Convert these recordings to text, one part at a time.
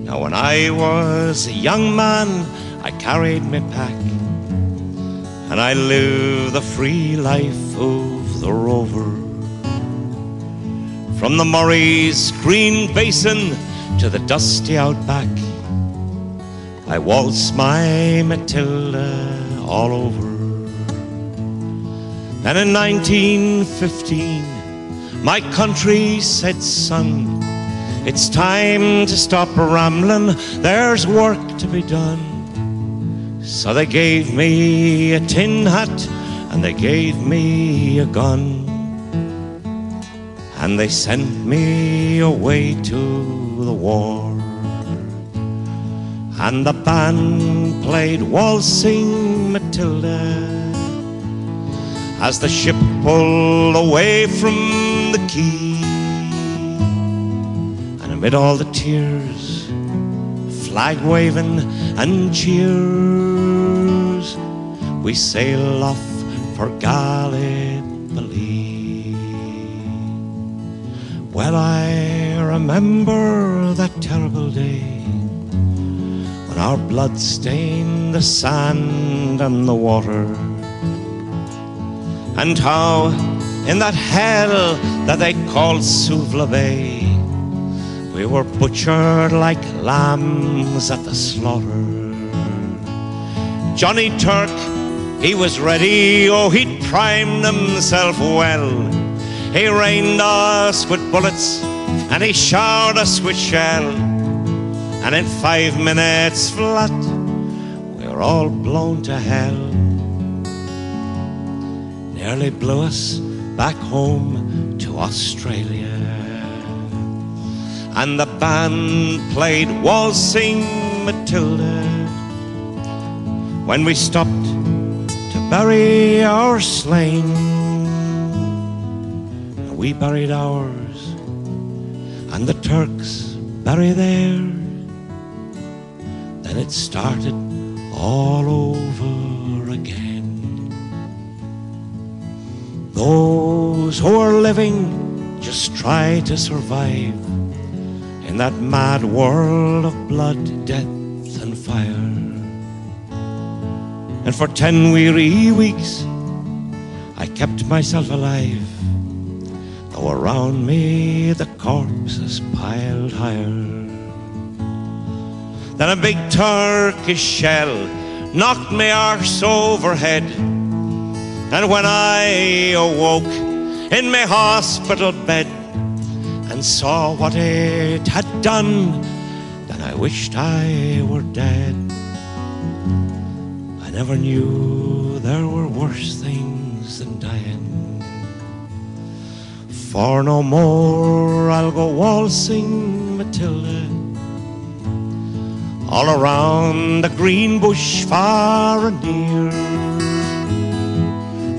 Now when I was a young man, I carried me pack, and I lived the free life of the rover. From the Murray's green basin to the dusty outback, I waltzed my Matilda all over. And in 1915, my country said, son, it's time to stop rambling, there's work to be done. So they gave me a tin hat and they gave me a gun, and they sent me away to the war. And the band played Waltzing Matilda as the ship pulled away from the quay. And amid all the tears, flag waving and cheers, we sail off for Gallipoli. Well, I remember that terrible day when our blood stained the sand and the water, and how in that hell that they called Suvla Bay, we were butchered like lambs at the slaughter. Johnny Turk, he was ready, oh, he'd primed himself well. He rained us with bullets and he showered us with shell, and in 5 minutes flat we were all blown to hell. Nearly blew us back home to Australia, and the band played Waltzing Matilda when we stopped to bury our slain. We buried ours and the Turks buried theirs. Then it started all over again. Those who are living just try to survive in that mad world of blood, death and fire. And for 10 weary weeks I kept myself alive, though around me the corpses piled higher. Then a big Turkish shell knocked me arse overhead, and when I awoke in my hospital bed and saw what it had done, then I wished I were dead. I never knew there were worse things than dying, for no more I'll go waltzing Matilda all around the green bush far and near.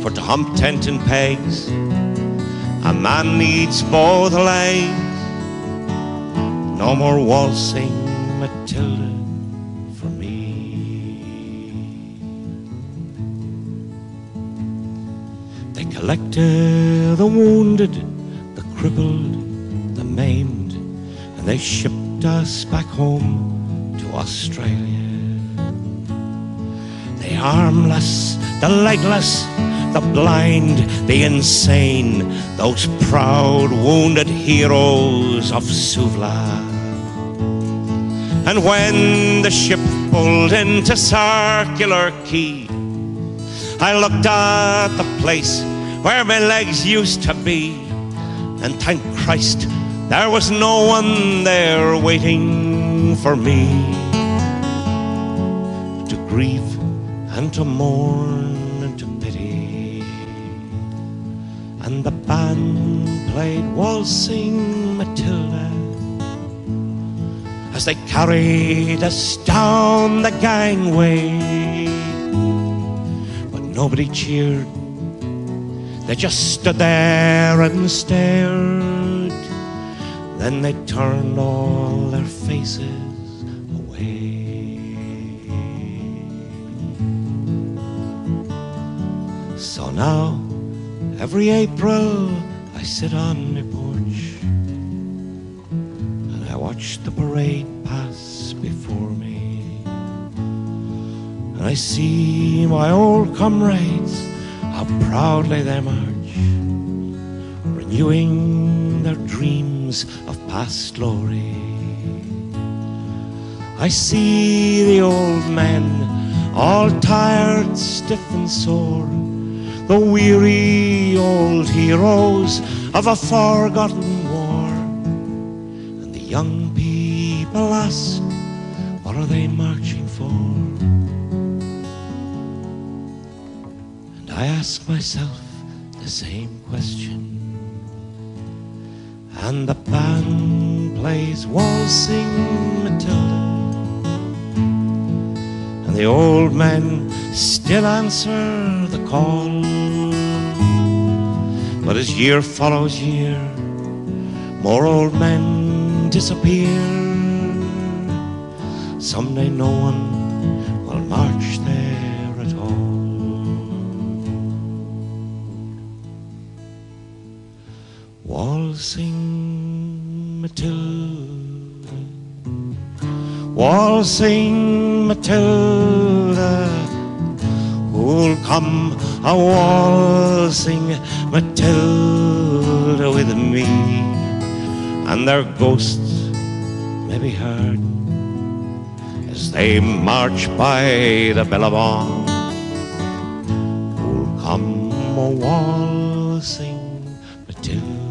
For to hump tent and pegs a man needs both legs. No more waltzing Matilda for me. They collected the wounded, the crippled, the maimed, and they shipped us back home to Australia. The armless, the legless, the blind, the insane, those proud wounded heroes of Suvla. And when the ship pulled into Circular Quay, I looked at the place where my legs used to be, and thank Christ there was no one there waiting for me to grieve and to mourn and to pity. And the band played Waltzing Matilda as they carried us down the gangway, but nobody cheered. They just stood there and stared. Then they turned all their faces away. So now, every April, I sit on my porch and I watch watch the parade pass before me, and I see my old comrades, how proudly they march, renewing their dreams of past glory. I see the old men, all tired, stiff and sore, the weary old heroes of a forgotten war. And the young people ask, what are they marching for? And I ask myself the same question. And the band plays Waltzing Matilda, and the old men still answer the call. But as year follows year, more old men disappear. Someday no one will march there at all. Waltzing Matilda, waltzing Matilda, who'll come a waltzing Matilda with me? And their ghosts may be heard as they march by the billabong. Who'll come a waltzing Matilda?